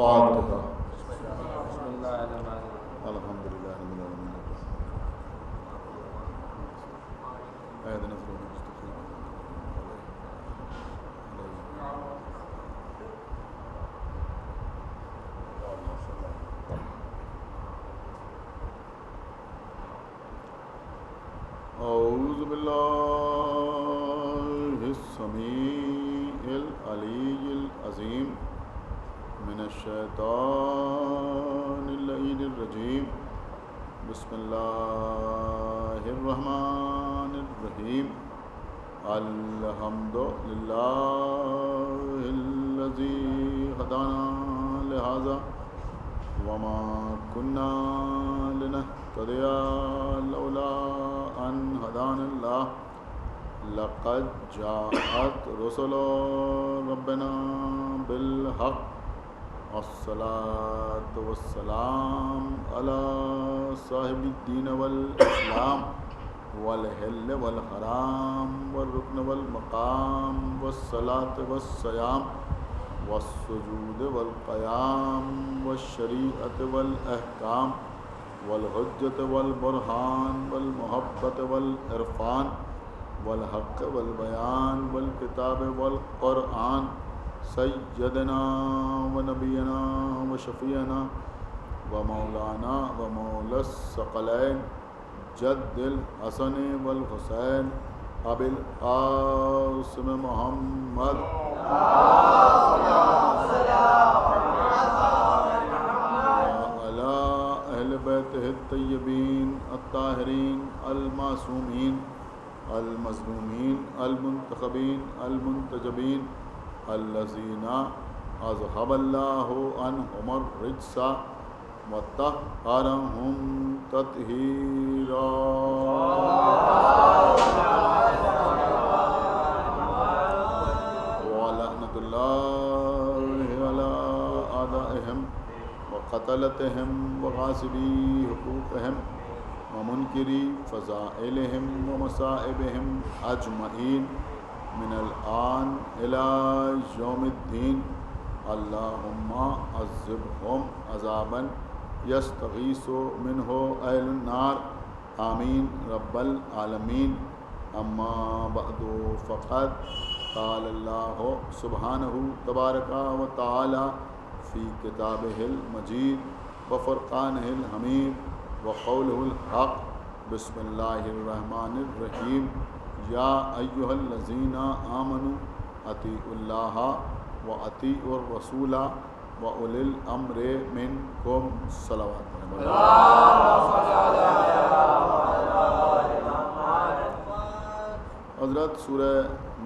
فاتحہ۔ بسم اللہ الرحمن الرحیم۔ الحمدللہ رب العالمین۔ اہدنا الصراط المستقیم۔ اعوذ باللہ السمیع العلی العظیم من الشیطان اللعین الرجیم۔ بسم اللہ الرحمن الرحیم۔ الحمد للہ الذی ہدانا لہذا وما كنا لنهتدي لولا أن هدانا الله لقد جاءت رسل ربنا بالحق الصلاة والسلام على صاحب الدين والإسلام والحل والحرام والركن والمقام والصلاة والصيام والسجود والقيام والشريعة والأحكام والحجة والبرهان والمحبة والعرفان والحق والبيان والكتاب والقرآن سيدنا ونبينا وشفيعنا ومولانا ومولى الثقلين جد الحسن والحسين أبي القاسم محمد وعلى أهل بيته الطيبين الطاهرين المعصومين المظلومين المنتخبين المنتجبين الذين أذهب الله عنهم الرجس وطهرهم تطهيرا ولعنة الله على أعدائهم وقتلتهم وغاصبي حقوقهم ومنكري فضائلهم ومصائبهم أجمعين من الآن إلى يوم الدين اللهم عذبهم عذابا يستغيث منه أهل النار آمين رب العالمين أما بعد فقد قال الله سبحانه تبارك وتعالى في كتابه المجيد وفرقانه الحميد وقوله الحق بسم الله الرحمن الرحيم يا أيها الذين آمنوا أطيعوا الله وأطيعوا الرسول وأولي الأمر منكم صلوات حضرت سورہ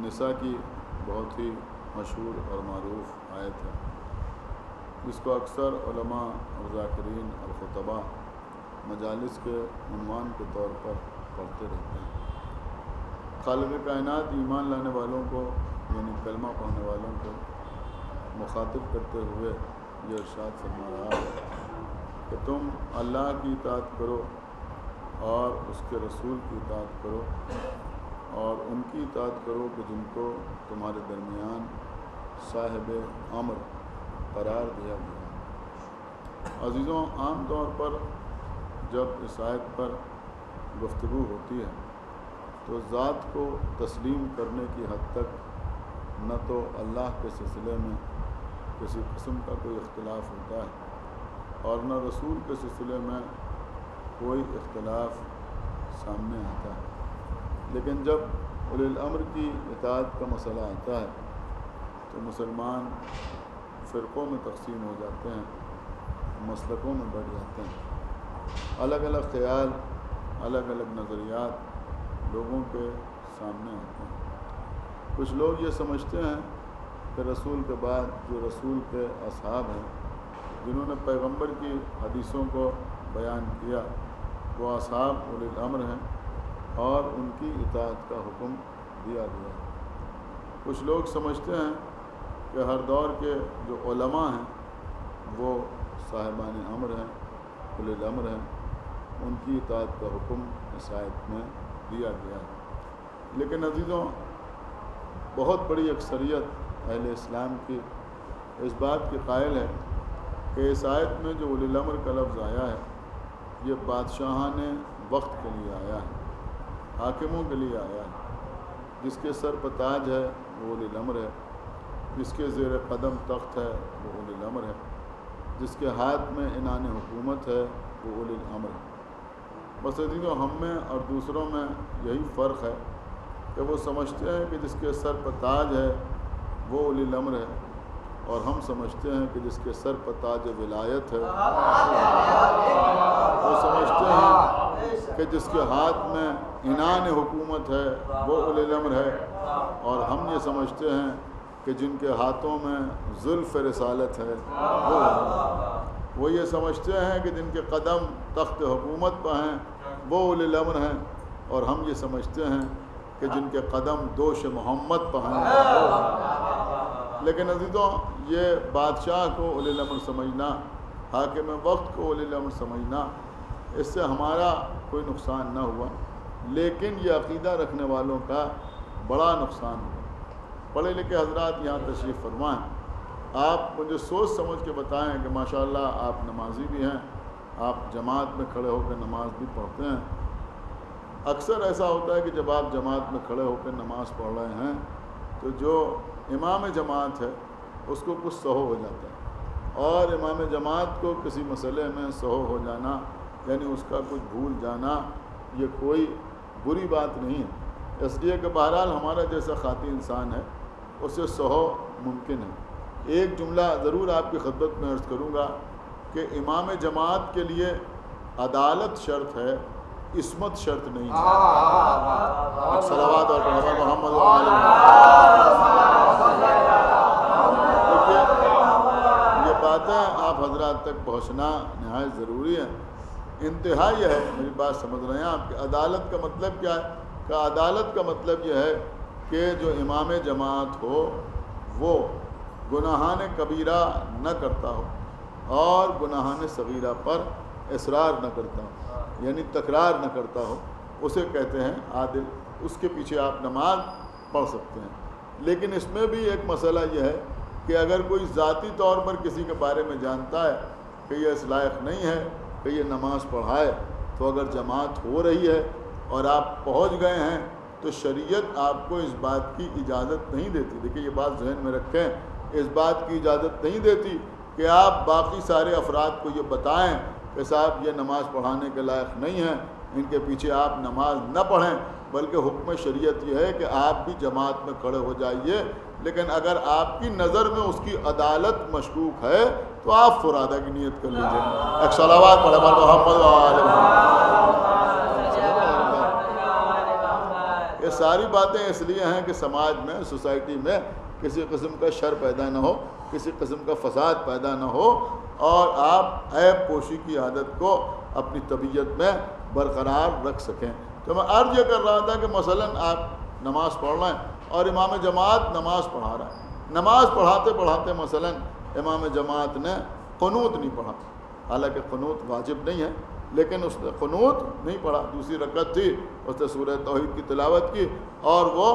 نساء کی بہت ہی مشہور اور معروف آیت ہے جس کو اکثر علماء اور ذاکرین اور خطباء مجالس کے عنوان کے طور پر پڑھتے رہتے ہیں۔ خالق کائنات ایمان لانے والوں کو یعنی کلمہ پڑھنے والوں کو مخاطب کرتے ہوئے یہ ارشاد فرما رہا ہے کہ تم اللہ کی اطاعت کرو اور اس کے رسول کی اطاعت کرو اور ان کی اطاعت کرو کہ جن کو تمہارے درمیان صاحب امر قرار دیا گیا۔ عزیزوں، عام طور پر جب اس آیت پر گفتگو ہوتی ہے تو ذات کو تسلیم کرنے کی حد تک نہ تو اللہ کے سلسلے میں کسی قسم کا کوئی اختلاف ہوتا ہے اور نہ رسول کے سلسلے میں کوئی اختلاف سامنے آتا ہے، لیکن جب اولی الامر کی اطاعت کا مسئلہ آتا ہے تو مسلمان فرقوں میں تقسیم ہو جاتے ہیں، مسلکوں میں بڑھ جاتے ہیں، الگ الگ خیال، الگ الگ نظریات لوگوں کے سامنے آتے ہیں۔ کچھ لوگ یہ سمجھتے ہیں کہ رسول کے بعد جو رسول کے اصحاب ہیں جنہوں نے پیغمبر کی حدیثوں کو بیان کیا وہ اصحاب اولی الامر ہیں اور ان کی اطاعت کا حکم دیا گیا ہے۔ کچھ لوگ سمجھتے ہیں کہ ہر دور کے جو علماء ہیں وہ صاحبان امر ہیں، اولی الامر ہیں، ان کی اطاعت کا حکم اس آیت میں دیا گیا ہے۔ لیکن عزیزوں، بہت بڑی اکثریت اہل اسلام کی اس بات کی قائل ہے کہ اس آیت میں جو اولی الامر کا لفظ آیا ہے یہ بادشاہان وقت کے لیے آیا ہے، حاکموں کے لیے آیا ہے۔ جس کے سر پر تاج ہے وہ اولی الامر ہے، جس کے زیر قدم تخت ہے وہ اولی الامر ہے، جس کے ہاتھ میں عنان حکومت ہے وہ اولی الامر ہے۔ بس عزیزو ہم میں اور دوسروں میں یہی فرق ہے کہ وہ سمجھتے ہیں کہ جس کے سر پر تاج ہے وہ اولی الامر ہے، اور ہم سمجھتے ہیں کہ جس کے سر پر تاج ولایت ہے وہ سمجھتے ہیں کہ جس کے ہاتھ میں عنان حکومت ہے وہ اولی الامر ہے، اور ہم یہ سمجھتے ہیں کہ جن کے ہاتھوں میں زلف رسالت ہے وہ یہ سمجھتے ہیں کہ جن کے قدم تخت حکومت پر ہیں وہ اولی الامر ہیں، اور ہم یہ سمجھتے ہیں کہ جن کے قدم دوش محمد پر ہیں۔ لیکن عزیزوں یہ بادشاہ کو اولی الامر سمجھنا، حاکم وقت کو اولی الامر سمجھنا، اس سے ہمارا کوئی نقصان نہ ہوا، لیکن یہ عقیدہ رکھنے والوں کا بڑا نقصان ہوا۔ پڑھے لکھے حضرات یہاں تشریف فرمائیں، آپ مجھے سوچ سمجھ کے بتائیں کہ ماشاءاللہ آپ نمازی بھی ہیں، آپ جماعت میں کھڑے ہو کے نماز بھی پڑھتے ہیں۔ اکثر ایسا ہوتا ہے کہ جب آپ جماعت میں کھڑے ہو کے نماز پڑھ رہے ہیں تو جو امام جماعت ہے اس کو کچھ سہو ہو جاتا ہے، اور امام جماعت کو کسی مسئلے میں سہو ہو جانا یعنی اس کا کچھ بھول جانا یہ کوئی بری بات نہیں ہے، اس لیے کہ بہرحال ہمارا جیسا خاطی انسان ہے اسے سہو ممکن ہے۔ ایک جملہ ضرور آپ کی خدمت میں عرض کروں گا کہ امام جماعت کے لیے عدالت شرط ہے، عصمت شرط نہیں ہے۔ صلوات اور محمد دیکھیے یہ باتیں آپ حضرات تک پہنچنا نہایت ضروری ہے۔ انتہا یہ ہے، میری بات سمجھ رہے ہیں آپ کہ عدالت کا مطلب کیا ہے؟ کہ عدالت کا مطلب یہ ہے کہ جو امام جماعت ہو وہ گناہان کبیرہ نہ کرتا ہو اور گناہان صغیرہ پر اصرار نہ کرتا ہو، یعنی تکرار نہ کرتا ہو، اسے کہتے ہیں عادل۔ اس کے پیچھے آپ نماز پڑھ سکتے ہیں۔ لیکن اس میں بھی ایک مسئلہ یہ ہے کہ اگر کوئی ذاتی طور پر کسی کے بارے میں جانتا ہے کہ یہ اس لائق نہیں ہے کہ یہ نماز پڑھائے، تو اگر جماعت ہو رہی ہے اور آپ پہنچ گئے ہیں تو شریعت آپ کو اس بات کی اجازت نہیں دیتی۔ دیکھیے یہ بات ذہن میں رکھیں، اس بات کی اجازت نہیں دیتی کہ آپ باقی سارے افراد کو یہ بتائیں کہ صاحب یہ نماز پڑھانے کے لائق نہیں ہیں، ان کے پیچھے آپ نماز نہ پڑھیں، بلکہ حکم شریعت یہ ہے کہ آپ بھی جماعت میں کھڑے ہو جائیے۔ لیکن اگر آپ کی نظر میں اس کی عدالت مشکوک ہے تو آپ فرادہ کی نیت کر لیجیے۔ ایک صلوات پڑھے محمد یہ ساری باتیں اس لیے ہیں کہ سماج میں، سوسائٹی میں کسی قسم کا شر پیدا نہ ہو، کسی قسم کا فساد پیدا نہ ہو، اور آپ عیب پوشی کی عادت کو اپنی طبیعت میں برقرار رکھ سکیں۔ تو میں عرض یہ کر رہا تھا کہ مثلاً آپ نماز پڑھ رہے ہیں اور امام جماعت نماز پڑھا رہا ہے، نماز پڑھاتے پڑھاتے مثلاً امام جماعت نے قنوت نہیں پڑھا، حالانکہ قنوت واجب نہیں ہے، لیکن اس نے قنوت نہیں پڑھا، دوسری رکعت تھی، اس نے سورہ توحید کی تلاوت کی اور وہ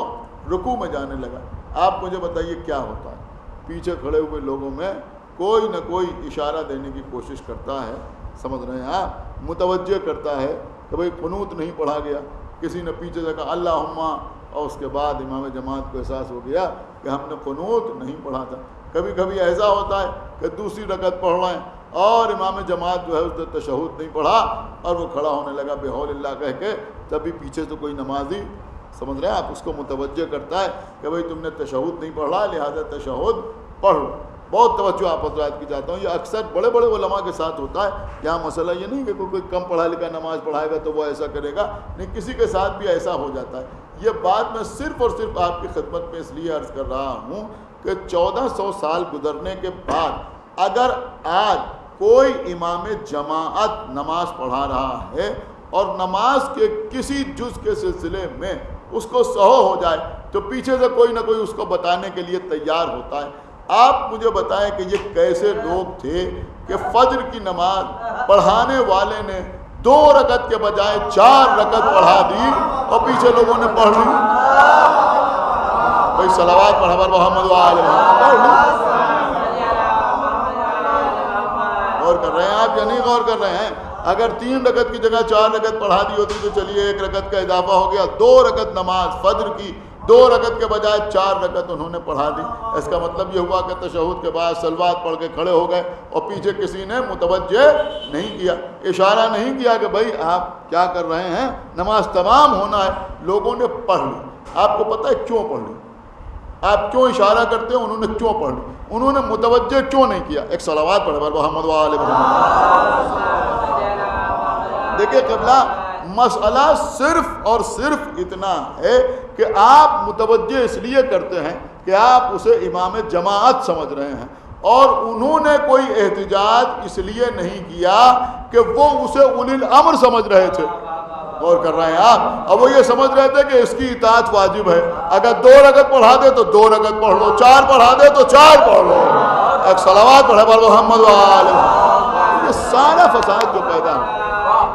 رکوع میں جانے لگا۔ آپ مجھے بتائیے کیا ہوتا ہے؟ پیچھے کھڑے ہوئے لوگوں میں کوئی نہ کوئی اشارہ دینے کی کوشش کرتا ہے، سمجھ رہے ہیں آپ، متوجہ کرتا ہے کہ بھئی قنوت نہیں پڑھا گیا۔ کسی نے پیچھے سے کہا اللہم، اور اس کے بعد امام جماعت کو احساس ہو گیا کہ ہم نے قنوت نہیں پڑھا تھا۔ کبھی کبھی ایسا ہوتا ہے کہ دوسری رکعت پڑھ رہے ہیں اور امام جماعت جو ہے اس نے تشہد نہیں پڑھا اور وہ کھڑا ہونے لگا بے حول اللہ کہہ کے، تبھی پیچھے سے کوئی نمازی، سمجھ رہے ہیں آپ، اس کو متوجہ کرتا ہے کہ بھئی تم نے تشہد نہیں پڑھا لہذا تشہد پڑھ لو۔ بہت توجہ آپ حضرات کی چاہتا ہوں، یہ اکثر بڑے بڑے علماء کے ساتھ ہوتا ہے۔ یہاں مسئلہ یہ نہیں کہ کوئی کم پڑھا لکھا نماز پڑھائے گا تو وہ ایسا کرے گا، نہیں، کسی کے ساتھ بھی ایسا ہو جاتا ہے۔ یہ بات میں صرف اور صرف آپ کی خدمت میں اس لیے عرض کر رہا ہوں کہ 1400 سال گزرنے کے بعد اگر آج کوئی امام جماعت نماز پڑھا رہا ہے اور نماز کے کسی جز کے سلسلے میں اس کو سہو ہو جائے تو پیچھے سے کوئی نہ کوئی اس کو بتانے کے لیے تیار ہوتا ہے۔ آپ مجھے بتائیں کہ یہ کیسے لوگ تھے کہ فجر کی نماز پڑھانے والے نے 2 رکعت کے بجائے 4 رکعت پڑھا دی اور پیچھے لوگوں نے پڑھ لی۔ بھائی صلوات پڑھ محمد وآل محمد پڑھ لی۔ کر رہے ہیں آپ یا نہیں غور کر رہے ہیں؟ اگر 3 رکعت کی جگہ 4 رکعت پڑھا دی ہوتی تو چلیے 1 رکعت کا اضافہ ہو گیا، 2 رکعت نماز فجر کی 2 رکعت کے بجائے 4 رکعت انہوں نے پڑھا دی۔ اس کا مطلب یہ ہوا کہ تشہد کے بعد صلوات پڑھ کے کھڑے ہو گئے اور پیچھے کسی نے متوجہ نہیں کیا، اشارہ نہیں کیا کہ بھائی آپ کیا کر رہے ہیں، نماز تمام ہونا ہے۔ لوگوں نے پڑھ لی۔ آپ کو پتہ ہے کیوں پڑھ لی؟ آپ کیوں اشارہ کرتے ہیں؟ انہوں نے کیوں پڑھ لی؟ انہوں نے متوجہ کیوں نہیں کیا؟ ایک صلوات پڑھے بر محمد و آل محمد۔ دیکھیں قبلہ، مسئلہ صرف اور صرف اتنا ہے کہ آپ متوجہ اس لیے کرتے ہیں کہ آپ اسے امام جماعت سمجھ رہے ہیں، اور انہوں نے کوئی احتجاج اس لیے نہیں کیا کہ وہ اسے اولی الامر سمجھ رہے تھے۔ غور کر رہے ہیں آپ؟ اب وہ یہ سمجھ رہے تھے کہ اس کی اطاعت واجب ہے، اگر 2 رکعت پڑھا دے تو 2 رکعت پڑھ لو، 4 پڑھا دے تو 4 پڑھ لو۔ ایک صلوات پڑھے بر محمد و آل محمد۔ یہ سارا فساد جو پیدا ہے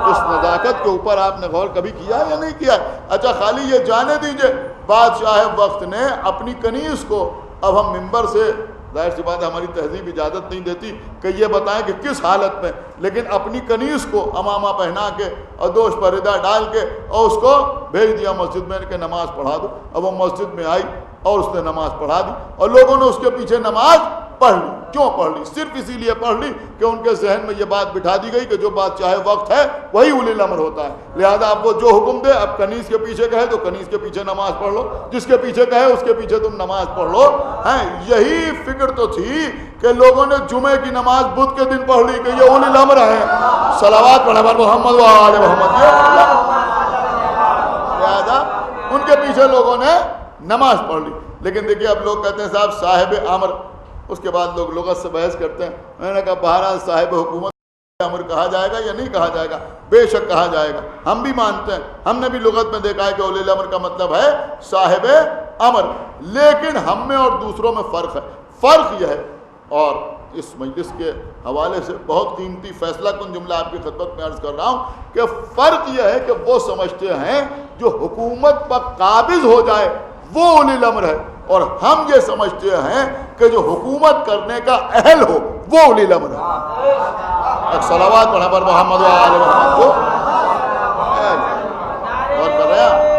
اس نزاکت کے اوپر آپ نے غور کبھی کیا یا نہیں کیا؟ اچھا خالی یہ جانے دیجئے، بادشاہ وقت نے اپنی کنیز کو، اب ہم ممبر سے، ظاہر سی بات ہے ہماری تہذیب اجازت نہیں دیتی کہ یہ بتائیں کہ کس حالت میں، لیکن اپنی کنیز کو امامہ پہنا کے اور دوش پر ردہ ڈال کے اور اس کو بھیج دیا مسجد میں کہ نماز پڑھا دو۔ اب وہ مسجد میں آئی اور اس نے نماز پڑھا دی، اور لوگوں نے اس کے پیچھے نماز پڑھ لی۔ کیوں پڑھ لی؟ صرف اسی لیے پڑھ لی کہ ان کے ذہن میں یہ بات بٹھا دی گئی کہ جو بادشاہ وقت ہے وہی اولی الامر ہوتا ہے، لہذا اب وہ جو حکم دے، اب کنیز کے پیچھے کہے تو کنیز کے پیچھے نماز پڑھ لو، جس کے پیچھے کہے اس کے پیچھے تم نماز پڑھ لو۔ یہی فکر تو تھی کہ لوگوں نے جمعے کی نماز بدھ کے دن پڑھ لی کہ یہ اولی الامر ہیں۔ صلوات پڑھے بر محمد و آل محمد۔ لہذا ان کے پیچھے لوگوں نے نماز پڑھ لی۔ لیکن دیکھیے اب لوگ کہتے ہیں صاحب صاحب امر، اس کے بعد لوگ لغت سے بحث کرتے ہیں۔ میں نے کہا بہرحال صاحب حکومت امر کہا جائے گا یا نہیں کہا جائے گا؟ بے شک کہا جائے گا، ہم بھی مانتے ہیں، ہم نے بھی لغت میں دیکھا ہے کہ اولی الامر کا مطلب ہے صاحب امر، لیکن ہم میں اور دوسروں میں فرق ہے۔ فرق یہ ہے، اور اس مجلس کے حوالے سے بہت قیمتی فیصلہ کن جملہ آپ کی خدمت میں عرض کر رہا ہوں کہ فرق یہ ہے کہ وہ سمجھتے ہیں جو حکومت پر قابض ہو جائے وہ اولی الامر ہے، اور ہم یہ سمجھتے ہیں کہ جو حکومت کرنے کا اہل ہو وہ اولی الامر ہے۔ ایک صلوات پڑھیں بر محمد و آل محمد کو اور کر رہے ہیں۔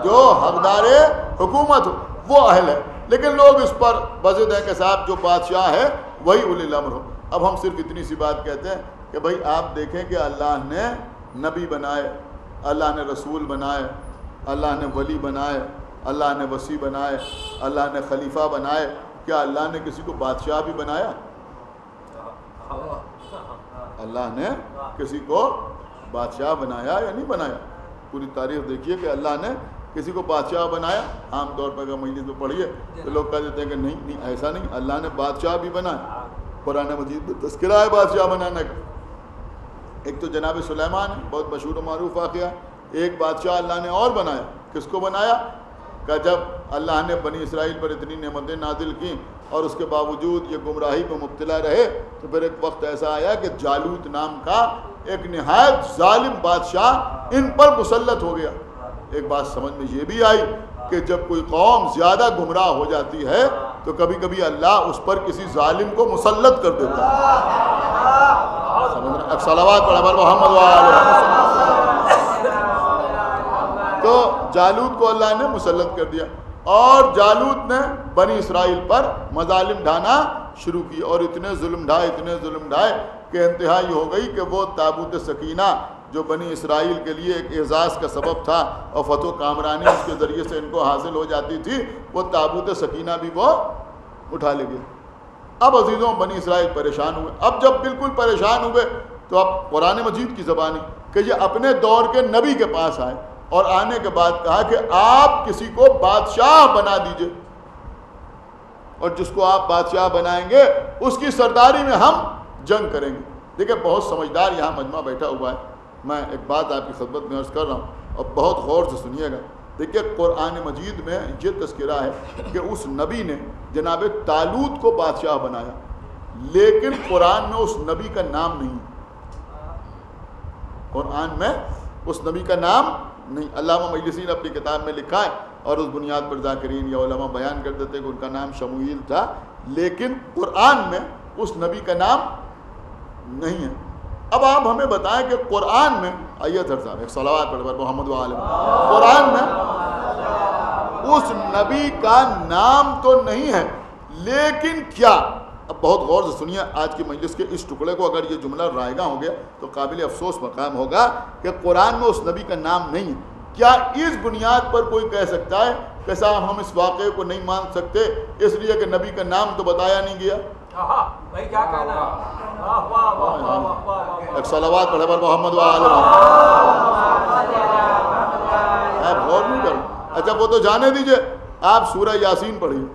جو حقدار حکومت ہو وہ اہل ہے، لیکن لوگ اس پر بضد ہیں کہ صاحب جو بادشاہ ہے وہی اولی الامر ہو۔ اب ہم صرف اتنی سی بات کہتے ہیں کہ بھائی آپ دیکھیں کہ اللہ نے نبی بنائے، اللہ نے رسول بنائے، اللہ نے ولی بنائے، اللہ نے وصی بنائے، اللہ نے خلیفہ بنائے، کیا اللہ نے کسی کو بادشاہ بھی بنایا؟ اللہ نے کسی کو بادشاہ بنایا یا نہیں بنایا؟ پوری تاریخ دیکھیے کہ اللہ نے کسی کو بادشاہ بنایا۔ عام طور پر اگر مجلس میں پڑھیے تو لوگ کہہ دیتے ہیں کہ نہیں ایسا نہیں، اللہ نے بادشاہ بھی بنایا۔ قرآن مجید میں تذکرہ ہے بادشاہ بنانے کا۔ ایک تو جناب سلیمان ہے، بہت مشہور و معروف واقعہ۔ ایک بادشاہ اللہ نے اور بنایا، کس کو بنایا؟ کہ جب اللہ نے بنی اسرائیل پر اتنی نعمتیں نازل کیں اور اس کے باوجود یہ گمراہی میں مبتلا رہے، تو پھر ایک وقت ایسا آیا کہ جالوت نام کا ایک نہایت ظالم بادشاہ ان پر مسلط ہو گیا۔ ایک بات سمجھ میں یہ بھی آئی کہ جب کوئی قوم زیادہ گمراہ ہو جاتی ہے تو کبھی کبھی اللہ اس پر کسی ظالم کو مسلط کر دیتا ہے۔ صلوات پڑھیں بر محمد و آل محمد۔ تو جالوت کو اللہ نے مسلط کر دیا، اور جالوت نے بنی اسرائیل پر مظالم ڈھانا شروع کی، اور اتنے ظلم ڈھائے کہ انتہا یہ ہو گئی کہ وہ تابوت سکینہ جو بنی اسرائیل کے لیے ایک اعزاز کا سبب تھا اور فتح و کامرانی اس کے ذریعے سے ان کو حاصل ہو جاتی تھی، وہ تابوت سکینہ بھی وہ اٹھا لے گئے۔ اب عزیزوں بنی اسرائیل پریشان ہوئے۔ اب جب بالکل پریشان ہوئے تو اب قرآن مجید کی زبانی کہ یہ اپنے دور کے نبی کے پاس آئے، اور آنے کے بعد کہا کہ آپ کسی کو بادشاہ بنا دیجئے، اور جس کو آپ بادشاہ بنائیں گے اس کی سرداری میں ہم جنگ کریں گے۔ دیکھیں بہت سمجھدار یہاں مجمع بیٹھا ہوا ہے، میں ایک بات آپ کی خدمت میں عرض کر رہا ہوں اور بہت غور سے سنیے گا۔ دیکھیے قرآن مجید میں یہ تذکرہ ہے کہ اس نبی نے جناب طالوت کو بادشاہ بنایا، لیکن قرآن میں اس نبی کا نام نہیں، قرآن میں اس نبی کا نام نہیں۔ علامہ مجلسی نے اپنی کتاب میں لکھا ہے اور اس بنیاد پر ذاکرین یا علماء بیان کر دیتے کہ ان کا نام شموئیل تھا، لیکن قرآن میں اس نبی کا نام نہیں ہے۔ اب آپ ہمیں بتائیں کہ قرآن میں آئیے تھر صاحب ایک صلوات پڑھ پر محمد وآلہ، قرآن میں اس نبی کا نام تو نہیں ہے، لیکن کیا، اب بہت غور سے سنیے، آج کی مجلس کے اس ٹکڑے کو اگر یہ جملہ رائگاں ہو گیا تو قابل افسوس مقام ہوگا کہ قرآن میں اس نبی کا نام نہیں ہے۔ کیا اس بنیاد پر کوئی کہہ سکتا ہے کہ صاحب ہم اس واقعے کو نہیں مان سکتے اس لیے کہ نبی کا نام تو بتایا نہیں گیا؟ بھائی کیا کہنا ہے؟ ایک صلوات پڑھے پر محمد وآلہ۔ آپ غور نہیں کر، اچھا وہ تو جانے دیجئے، آپ سورہ یاسین پڑھیے،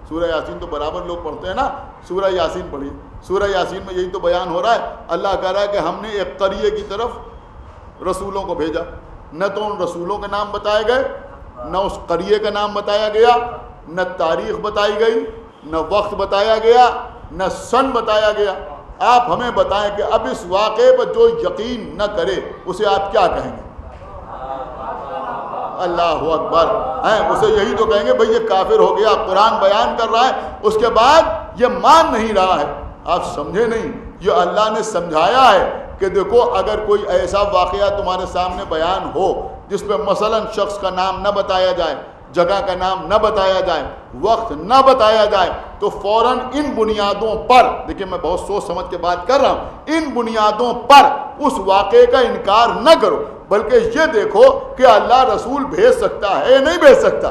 سورہ یاسین تو برابر لوگ پڑھتے ہیں نا، سورہ یاسین پڑھیے۔ سورہ یاسین میں یہی تو بیان ہو رہا ہے، اللہ کہہ رہا ہے کہ ہم نے ایک قریے کی طرف رسولوں کو بھیجا، نہ تو ان رسولوں کے نام بتائے گئے، نہ اس قریے کا نام بتایا گیا، نہ تاریخ بتائی گئی، نہ وقت بتایا گیا، نہ سن بتایا گیا۔ آپ ہمیں بتائیں کہ اب اس واقعے پر جو یقین نہ کرے اسے آپ کیا کہیں گے؟ اللہ اکبر، اسے یہی تو کہیں گے بھئی یہ کافر ہو گیا، قرآن بیان کر رہا ہے اس کے بعد یہ مان نہیں رہا ہے۔ آپ سمجھے نہیں، یہ اللہ نے سمجھایا ہے کہ دیکھو اگر کوئی ایسا واقعہ تمہارے سامنے بیان ہو جس پہ مثلا شخص کا نام نہ بتایا جائے، جگہ کا نام نہ بتایا جائے، وقت نہ بتایا جائے، تو فوراً ان بنیادوں پر، دیکھیں میں بہت سوچ سمجھ کے بات کر رہا ہوں، ان بنیادوں پر اس واقعے کا انکار نہ کرو، بلکہ یہ دیکھو کہ اللہ رسول بھیج سکتا ہے یا نہیں بھیج سکتا،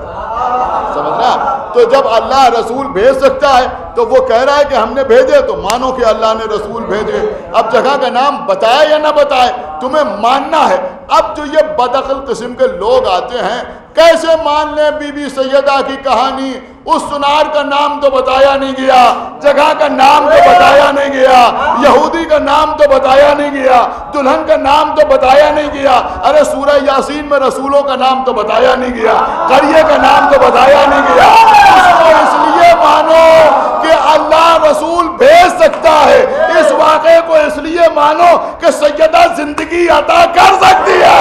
سمجھ رہا؟ تو جب اللہ رسول بھیج سکتا ہے تو وہ کہہ رہا ہے کہ ہم نے بھیجے تو مانو کہ اللہ نے رسول بھیجے۔ اب جگہ کا نام بتائے یا نہ بتائے تمہیں ماننا ہے۔ اب جو یہ بدعقل قسم کے لوگ آتے ہیں، کیسے مان لیں بی بی سیدہ کی کہانی؟ اس سنار کا نام تو بتایا نہیں گیا، جگہ کا نام تو بتایا نہیں گیا، یہودی کا نام تو بتایا نہیں گیا، دلہن کا نام تو بتایا نہیں گیا، ارے سورہ یاسین میں رسولوں کا نام تو بتایا نہیں گیا، قریے کا نام تو بتایا نہیں گیا۔ اس کو اس لیے مانو کہ اللہ رسول بھیج سکتا ہے، اس واقعے کو اس لیے مانو کہ سیدہ زندگی عطا کر سکتی ہے۔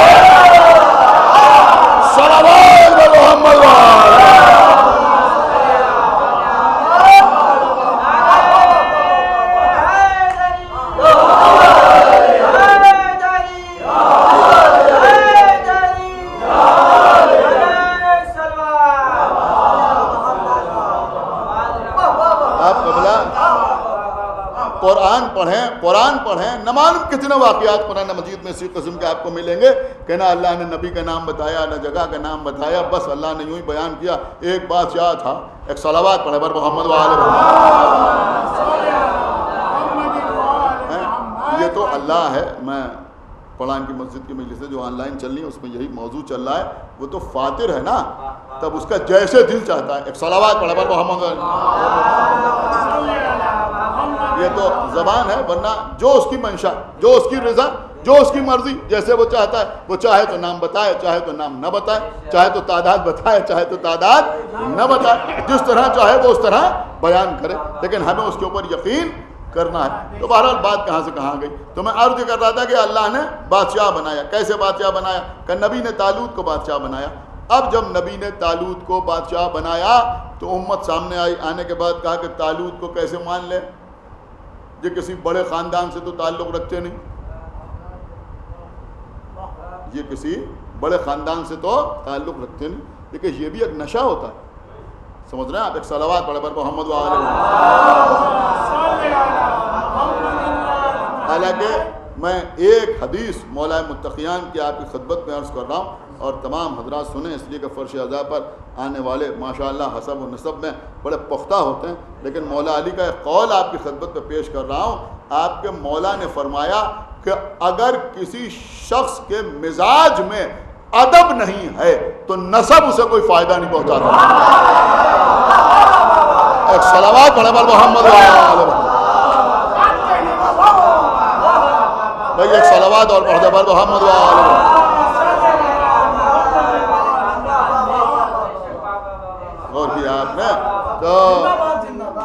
صلوات محمد قرآن پڑھیں، نہ معلوم کتنے واقعات قرآن مجید میں اسی قسم کے آپ کو ملیں گے کہ نہ اللہ نے نبی کا نام بتایا، نہ جگہ کا نام بتایا، بس اللہ نے یوں ہی بیان کیا۔ ایک بادشاہ تھا، ایک صلوات پڑھے پر محمد وآلہ۔ یہ تو اللہ ہے، میں قرآن کی مسجد کی مجلس سے جو آن لائن چل رہی ہے اس میں یہی موضوع چل رہا ہے، وہ تو فاتر ہے نا، تب اس کا جیسے دل چاہتا ہے ایک صلوات پڑھے پر محمد وآلہ۔ یہ تو زبان ہے، ورنہ جو اس کی منشا، جو اس کی رضا، جو اس کی مرضی، جیسے وہ چاہتا ہے، وہ چاہے تو نام بتائے، چاہے تو نام نہ بتائے، چاہے تو تعداد بتائے، چاہے تو تعداد نہ بتائے، جس طرح چاہے وہ اس طرح بیان کرے، لیکن ہمیں اس کے اوپر یقین کرنا ہے۔ تو بہرحال بات کہاں سے کہاں گئی؟ تو میں عرض کر رہا تھا کہ اللہ نے بادشاہ بنایا۔ کیسے بادشاہ بنایا؟ کہ نبی نے طالوت کو بادشاہ بنایا۔ اب جب نبی نے طالوت کو بادشاہ بنایا تو امت سامنے آئی، آنے کے بعد کہا کہ طالوت کو کیسے مان لے، یہ کسی بڑے خاندان سے تو تعلق رکھتے نہیں، یہ کسی بڑے خاندان سے تو تعلق رکھتے نہیں، لیکن یہ بھی ایک نشہ ہوتا ہے، سمجھ رہے ہیں آپ؟ ایک صلوات پڑھے پر محمد وآلہ۔ حالانکہ میں ایک حدیث مولا متقیان کی آپ کی خدمت میں عرض کر رہا ہوں اور تمام حضرات سنیں، اس لیے کہ فرش اعضاء پر آنے والے ماشاءاللہ حسب و نسب میں بڑے پختہ ہوتے ہیں، لیکن مولا علی کا ایک قول آپ کی خدمت میں پیش کر رہا ہوں۔ آپ کے مولا نے فرمایا کہ اگر کسی شخص کے مزاج میں ادب نہیں ہے تو نسب اسے کوئی فائدہ نہیں پہنچاتا۔ ایک صلوات پڑھے پر محمد وآلہ۔ بھائی ایک صلوات اور پڑھے پر محمد وآلہ۔ اور کیا آپ نے تو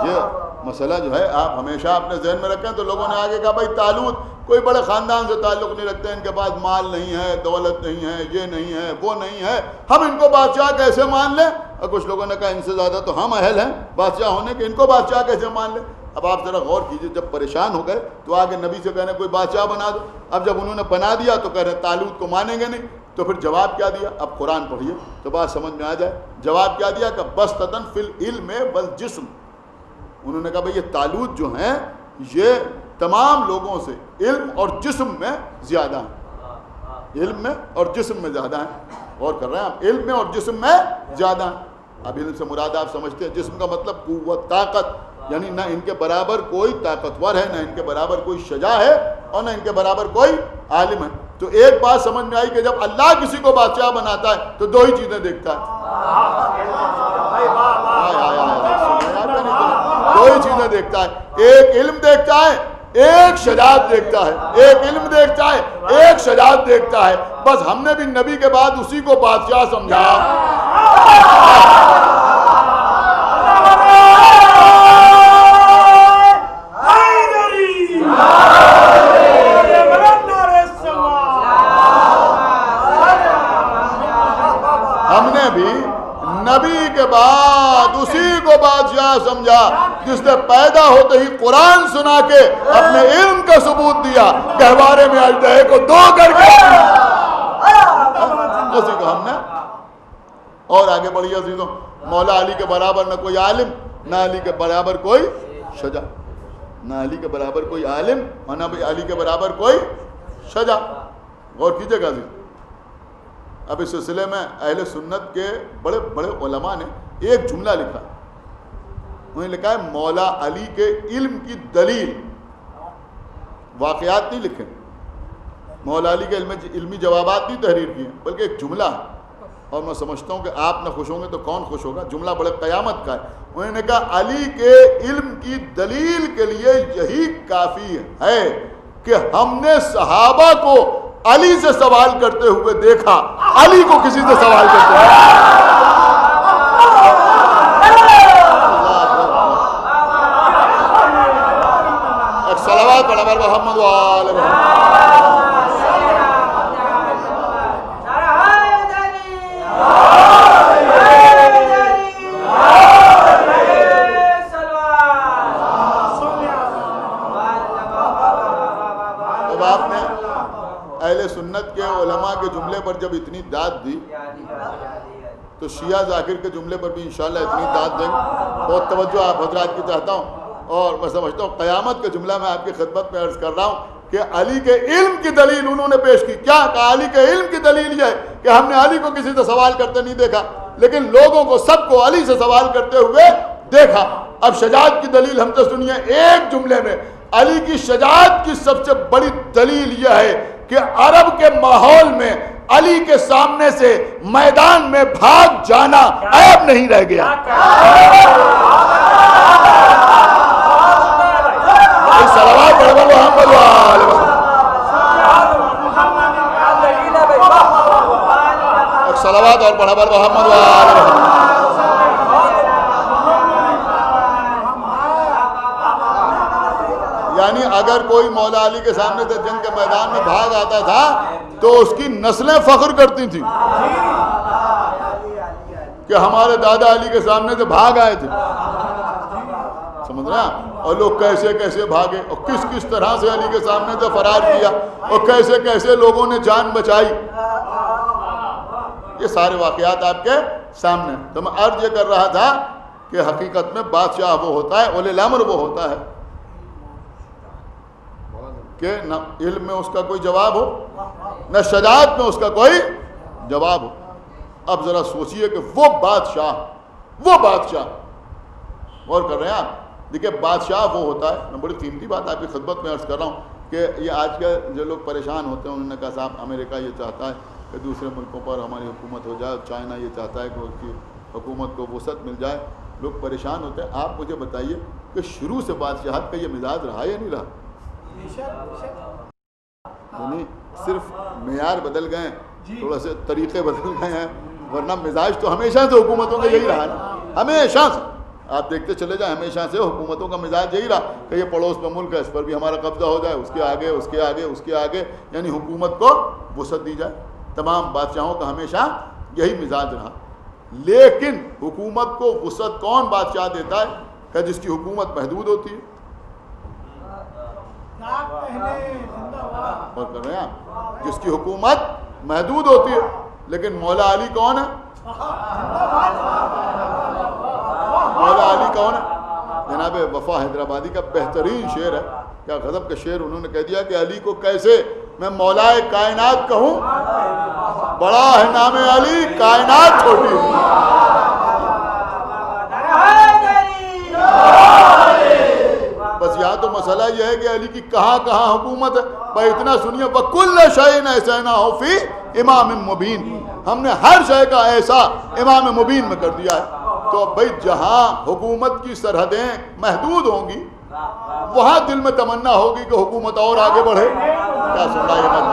یہ مسئلہ جو ہے آپ ہمیشہ اپنے ذہن میں رکھیں۔ تو لوگوں نے آگے کہا بھائی طالوت کوئی بڑے خاندان سے تعلق نہیں رکھتے، ان کے پاس مال نہیں ہے، دولت نہیں ہے، یہ نہیں ہے، وہ نہیں ہے، ہم ان کو بادشاہ کیسے مان لیں؟ اور کچھ لوگوں نے کہا ان سے زیادہ تو ہم اہل ہیں بادشاہ ہونے کے، ان کو بادشاہ کیسے مان لیں؟ اب آپ ذرا غور کیجئے، جب پریشان ہو گئے تو آگے نبی سے کہنے کوئی بادشاہ بنا دو، اب جب انہوں نے بنا دیا تو کہہ رہے طالوت کو مانیں گے نہیں، تو پھر جواب کیا دیا؟ اب قرآن پڑھیے تو بات سمجھ میں آ جائے۔ جواب کیا دیا کہ بسطۃ فی العلم والجسم، انہوں نے کہا بھئی یہ طالوت جو ہیں یہ تمام لوگوں سے علم اور جسم میں زیادہ ہیں، علم میں اور جسم میں زیادہ ہیں۔ غور کر رہے ہیں آپ، علم میں اور جسم میں زیادہ ہیں۔ اب علم سے مراد آپ سمجھتے ہیں جسم کا مطلب قوت، طاقت، یعنی نہ ان کے برابر کوئی طاقتور ہے، نہ ان کے برابر کوئی شجاع ہے، اور نہ ان کے برابر کوئی عالم ہے۔ تو ایک بات سمجھ میں آئی کہ جب اللہ کسی کو بادشاہ بناتا ہے تو دو ہی چیزیں دیکھتا ہے، دو ہی چیزیں دیکھتا ہے، ایک علم دیکھتا ہے، ایک شجاعت دیکھتا ہے، ایک علم دیکھتا ہے، ایک شجاعت دیکھتا ہے۔ بس ہم نے بھی نبی کے بعد اسی کو بادشاہ سمجھا۔ ہم نے بھی نبی کے بعد اسی کو بادشاہ سمجھا جس نے پیدا ہوتے ہی قرآن سنا کے اپنے علم کا ثبوت دیا، گہوارے میں اژدہے کو دو کر کے اسی کو ہم نے۔ اور آگے بڑھیے عزیزوں، مولا علی کے برابر نہ کوئی عالم، نہ علی کے برابر کوئی شجاع، نہ علی کے برابر کوئی عالم اور نہ علی کے برابر کوئی شجاع۔ غور کیجیے گا عزیز، اب اس سلسلے میں اہل سنت کے بڑے بڑے علماء نے ایک جملہ لکھا، انہوں نے لکھا ہے مولا علی کے علم کی دلیل، واقعات نہیں لکھے، مولا علی کے علمی جوابات نہیں تحریر کیے، بلکہ ایک جملہ ہے، اور میں سمجھتا ہوں کہ آپ نہ خوش ہوں گے تو کون خوش ہوگا، جملہ بڑے قیامت کا ہے۔ انہوں نے کہا علی کے علم کی دلیل کے لیے یہی کافی ہے کہ ہم نے صحابہ کو علی سے سوال کرتے ہوئے دیکھا، علی کو کسی سے سوال کرتے ہوئے۔ ایک صلوات پڑھا بر محمد وآل محمد۔ اہل سنت کے علماء کے جملے پر جب اتنی داد دی تو شیعہ ذاکر کے جملے پر بھی انشاءاللہ اتنی داد دیں گے۔ بہت توجہ آپ حضرات کی چاہتا ہوں، اور میں سمجھتا ہوں قیامت کا جملہ میں آپ کی خدمت میں عرض کر رہا ہوں کہ علی کے علم کی دلیل انہوں نے پیش کی۔ کیا کہا؟ علی کے علم کی دلیل یہ ہے کہ ہم نے علی کو کسی سے سوال کرتے نہیں دیکھا، لیکن لوگوں کو سب کو علی سے سوال کرتے ہوئے دیکھا۔ اب شجاعت کی دلیل ہم سے سنیے ایک جملے میں۔ علی کی شجاعت کی سب سے بڑی دلیل یہ ہے کہ عرب کے ماحول میں علی کے سامنے سے میدان میں بھاگ جانا عیب نہیں رہ گیا۔ صلوات پڑھو محمد وآل محمد، صلوات اور پڑھو محمد وآل محمد۔ یعنی اگر کوئی مولا علی کے سامنے سے جنگ کے میدان میں بھاگ آتا تھا تو اس کی نسلیں فخر کرتی تھیں کہ ہمارے دادا علی کے سامنے سے بھاگ آئے تھے، سمجھ رہے ہیں؟ اور لوگ کیسے کیسے بھاگے اور کس کس طرح سے علی کے سامنے سے فرار کیا اور کیسے کیسے لوگوں نے جان بچائی، یہ سارے واقعات آپ کے سامنے۔ تو میں عرض یہ کر رہا تھا کہ حقیقت میں بادشاہ وہ ہوتا ہے، اولی الامر وہ ہوتا ہے کہ نہ علم میں اس کا کوئی جواب ہو، نہ شجاعت میں اس کا کوئی جواب ہو۔ اب ذرا سوچئے کہ وہ بادشاہ غور کر رہے ہیں آپ، دیکھیں بادشاہ وہ ہوتا ہے۔ میں بڑی قیمتی بات آپ کی خدمت میں عرض کر رہا ہوں کہ یہ آج کے جو لوگ پریشان ہوتے ہیں، انہوں نے کہا صاحب امریکہ یہ چاہتا ہے کہ دوسرے ملکوں پر ہماری حکومت ہو جائے، چائنا یہ چاہتا ہے کہ اس کی حکومت کو وسعت مل جائے، لوگ پریشان ہوتے ہیں۔ آپ مجھے بتائیے کہ شروع سے بادشاہت کا یہ مزاج رہا یا نہیں رہا؟ یعنی صرف معیار بدل گئے ہیں، تھوڑا سے طریقے بدل گئے ہیں، ورنہ مزاج تو ہمیشہ سے حکومتوں کا یہی رہا ہے، آپ دیکھتے چلے جائیں ہمیشہ سے حکومتوں کا مزاج یہی رہا کہ یہ پڑوس میں ملک ہے، اس پر بھی ہمارا قبضہ ہو جائے، اس کے آگے اس کے آگے اس کے آگے، یعنی حکومت کو وسعت دی جائے. تمام بادشاہوں کا ہمیشہ یہی مزاج رہا. لیکن حکومت کو وسعت کون بادشاہ دیتا ہے؟ کہ جس کی حکومت محدود ہوتی ہے. اور کر رہے ہیں آپ، جس کی حکومت محدود ہوتی ہے. لیکن مولا علی کون ہے؟ مولا علی کون ہے؟ جناب وفا حیدرآبادی کا بہترین شعر ہے، کیا غضب کا شعر. انہوں نے کہہ دیا کہ علی کو کیسے میں مولا کائنات کہوں، بڑا ہے نام علی کائنات چھوٹی ہے. بس یہاں تو مسئلہ یہ ہے کہ علی کی کہاں کہاں حکومت ہے. بھائی اتنا سنیے، وَكُلَّ شَيْءٍ أَحْصَيْنَاهُ فِي إِمَامٍ مُبِينٍ، ہم نے ہر شے کا ایسا امام مبین میں کر دیا ہے. تو بھئی جہاں حکومت کی سرحدیں محدود ہوں گی وہاں دل میں تمنا ہوگی کہ حکومت اور آگے بڑھے. کیا سن رہا ہے مت،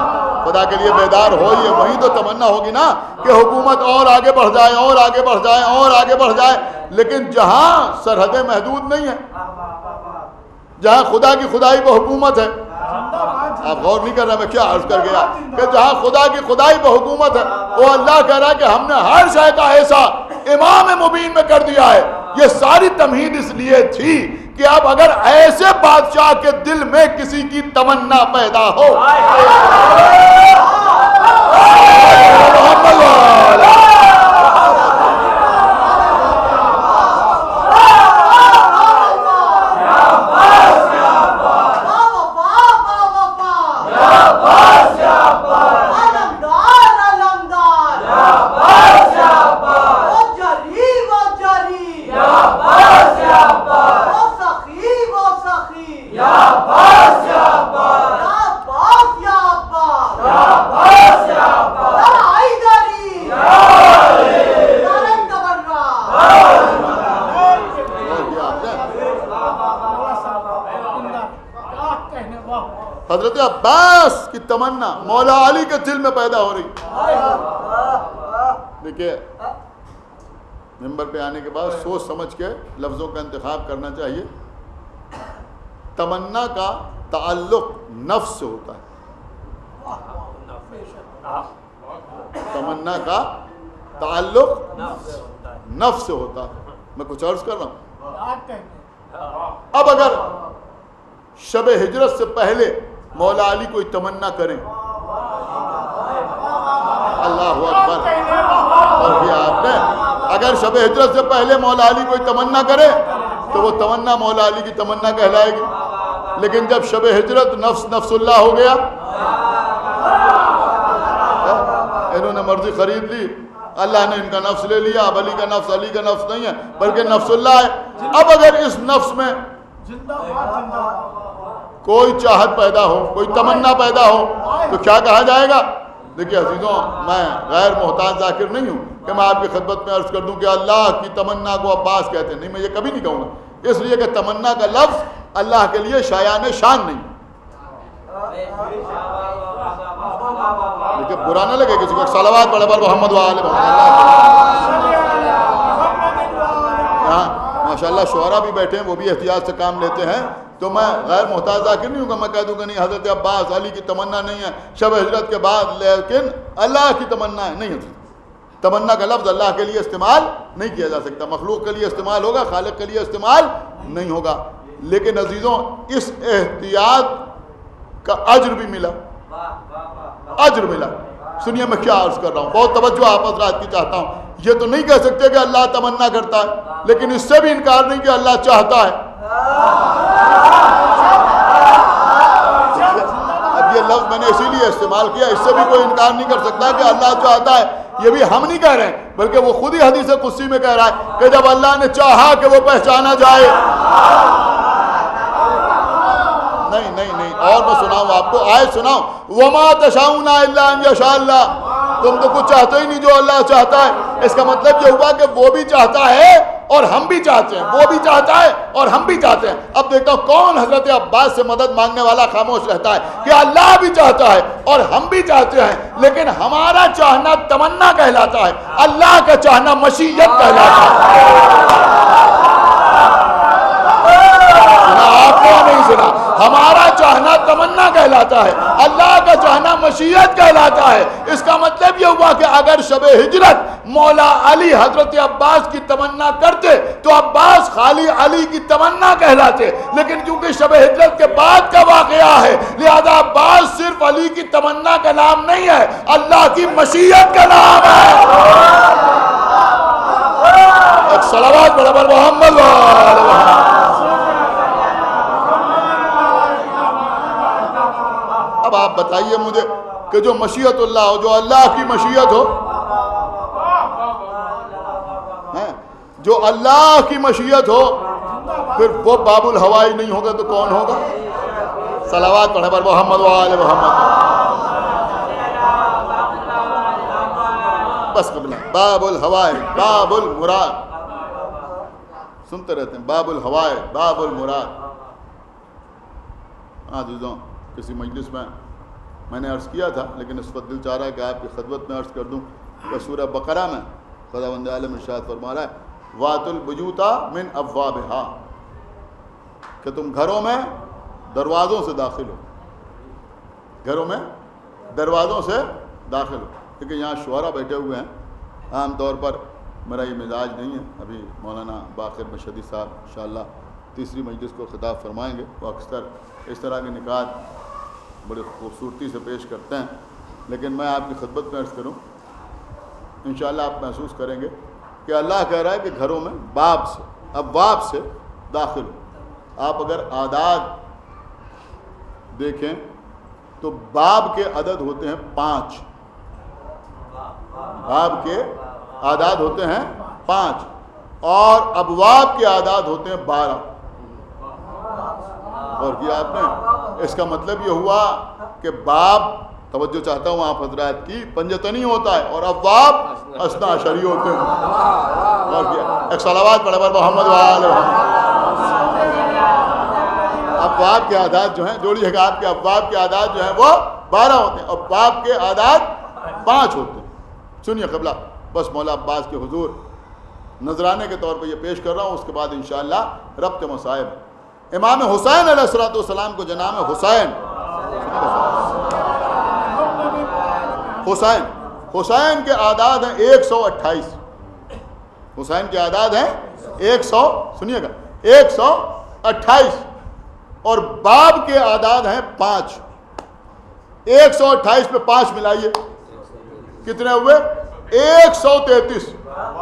خدا کے لیے بیدار ہوئیے. وہیں تو تمنا ہوگی نا کہ حکومت اور آگے بڑھ جائے اور آگے بڑھ جائے اور آگے بڑھ جائے. لیکن جہاں سرحدیں محدود نہیں ہیں، جہاں خدا کی خدائی پہ حکومت ہے، آپ غور نہیں کر رہے میں کیا عرض کر گیا کہ جہاں خدا کی خدائی پہ حکومت ہے وہ اللہ کہہ رہا ہے کہ ہم نے ہر شے کا ایسا امام مبین میں کر دیا ہے. یہ ساری تمہید اس لیے تھی کہ اب اگر ایسے بادشاہ کے دل میں کسی کی تمنا پیدا ہو، حضرت عباس کی تمنا مولا علی کے دل میں پیدا ہو رہی. دیکھیے ممبر پہ آنے کے بعد سوچ سمجھ کے لفظوں کا انتخاب کرنا چاہیے. تمنا کا تعلق نفس سے ہوتا ہے. تمنا کا تعلق نفس سے ہوتا ہے. میں کچھ عرض کر رہا ہوں. اب اگر شب ہجرت سے پہلے مولا علی کوئی تمنا کریں، اللہ اکبر، اور کیا آپ نے، اگر شب ہجرت سے پہلے مولا علی کوئی تمنا کرے تو وہ تمنا مولا علی کی تمنا کہلائے گی. لیکن جب شب ہجرت نفس اللہ ہو گیا، انہوں نے مرضی خرید لی، اللہ نے ان کا نفس لے لیا. اب علی کا نفس نہیں ہے بلکہ نفس اللہ ہے. اب اگر اس نفس میں کوئی چاہت پیدا ہو، کوئی تمنا پیدا ہو تو کیا کہا جائے گا؟ دیکھیے عزیزوں، میں غیر محتاج ذاکر نہیں ہوں کہ میں آپ کی خدمت میں عرض کر دوں کہ اللہ کی تمنا کو عباس کہتے ہیں. نہیں، میں یہ کبھی نہیں کہوں گا، اس لیے کہ تمنا کا لفظ اللہ کے لیے شایان شان نہیں. دیکھیے برا نہ لگے کسی کو، صلوات پڑھے پر محمد و آل محمد. ہاں ماشاءاللہ شعراء بھی بیٹھے ہیں، وہ بھی احتیاط سے کام لیتے ہیں. تو میں غیر محتاج ذاکر نہیں ہوں کہ میں کہہ دوں کہ نہیں حضرت عباس علی کی تمنا نہیں ہے شب ہجرت کے بعد، لیکن اللہ کی تمنا ہے. نہیں ہے، تمنا کا لفظ اللہ کے لیے استعمال نہیں کیا جا سکتا. مخلوق کے لیے استعمال ہوگا، خالق کے لیے استعمال نہیں ہوگا. لیکن عزیزوں اس احتیاط کا اجر بھی ملا، اجر ملا. سنیے میں کیا عرض کر رہا ہوں، بہت توجہ آپ حضرات کی چاہتا ہوں. یہ تو نہیں کہہ سکتے کہ اللہ تمنا کرتا ہے، لیکن اس سے بھی انکار نہیں کہ اللہ چاہتا ہے. اب یہ لفظ میں نے اسی لیے استعمال کیا، اس سے بھی کوئی انکار نہیں کر سکتا کہ اللہ چاہتا ہے. یہ بھی ہم نہیں کہہ رہے ہیں بلکہ وہ خود ہی حدیث قدسی میں کہہ رہا ہے کہ جب اللہ نے چاہا کہ وہ پہچانا جائے. نہیں اور میں سناؤں آپ کو، آیت سناؤں، وَمَا تَشَاءُونَ إِلَّا أَن يَشَاءَ اللَّهُ. تم تو کچھ چاہتے ہی نہیں جو اللہ چاہتا ہے. اس کا مطلب یہ ہوا کہ وہ بھی چاہتا ہے اور ہم بھی چاہتے ہیں، وہ بھی چاہتا ہے اور ہم بھی چاہتے ہیں. اب دیکھتا ہوں کون حضرت عباس سے مدد مانگنے والا خاموش رہتا ہے کہ اللہ بھی چاہتا ہے اور ہم بھی چاہتے ہیں، لیکن ہمارا چاہنا تمنا کہلاتا ہے، اللہ کا چاہنا مشیت کہلاتا ہے. واقعہ نہیں سنا. ہمارا چاہنا تمنا کہلاتا ہے, اللہ کا چاہنا مشیت کہلاتا ہے. اس کا مطلب یہ ہوا کہ اگر شب ہجرت مولا علی حضرت عباس کی تمنا کرتے تو عباس خالی علی کی تمنا کہلاتے, لیکن کیونکہ شب ہجرت کے بعد کا واقعہ ہے لہذا عباس صرف علی کی تمنا کا نام نہیں ہے, اللہ کی مشیت کا نام ہے. ایک صلوات برابر محمد و آل محمد. اب آپ بتائیے مجھے کہ جو مشیت اللہ ہو, جو اللہ کی مشیت ہو, جو اللہ کی مشیت ہو, پھر وہ باب الہوائی نہیں ہوگا تو کون ہوگا؟ صلوات پڑھے پر محمد و آل محمد. بس قبلہ باب الہوائی باب المراد سنتے رہتے ہیں, باب الہوائی باب المراد. عزیزوں, کسی مجلس میں نے عرض کیا تھا, لیکن اس وقت دل چاہ رہا ہے کہ آپ کی خدمت میں عرض کر دوں کہ سورہ بقرہ میں خداوند عالم ارشاد فرما رہا ہے وَاتُوا الْبُيُوتَ مِنْ أَبْوَابِهَا, کہ تم گھروں میں دروازوں سے داخل ہو, گھروں میں دروازوں سے داخل ہو. کیونکہ یہاں شعراء بیٹھے ہوئے ہیں, عام طور پر میرا یہ مزاج نہیں ہے. ابھی مولانا باقر مشہدی صاحب انشاءاللہ تیسری مجلس کو خطاب فرمائیں گے. وہ اکثر اس طرح کے نکات بڑی خوبصورتی سے پیش کرتے ہیں, لیکن میں آپ کی خدمت میں عرض کروں انشاءاللہ آپ محسوس کریں گے کہ اللہ کہہ رہا ہے کہ گھروں میں باب سے ابواب سے داخل ہو. آپ اگر اعداد دیکھیں تو باب کے عدد ہوتے ہیں 5, باب کے اعداد ہوتے ہیں 5 اور ابواب کے اعداد ہوتے ہیں 12. اور کیا آپ نے, اس کا مطلب یہ ہوا کہ باب, توجہ چاہتا ہوں آپ حضرات کی, پنجتنی ہوتا ہے اور ابواب اثنا عشری ہوتے ہیں. اور کیا, ایک صلوات پڑھے پر محمد و آل محمد. ابواب کے اعداد جو ہیں, جوڑیے گا, آپ کے ابواب کے اعداد جو ہیں وہ 12 ہوتے ہیں, ابواب کے اعداد 5 ہوتے ہیں. سنیے قبلہ, بس مولا عباس کے حضور نذرانے کے طور پہ یہ پیش کر رہا ہوں, اس کے بعد انشاءاللہ ربط مصائب. امام حسین علیہ السلام کو جنام حسین, حسین کے اعداد ہیں 128. حسین کے اعداد ہیں 100, سنیے گا 128, اور باب کے اعداد ہیں 5. 128 پہ 5 ملائیے, کتنے ہوئے؟ 133.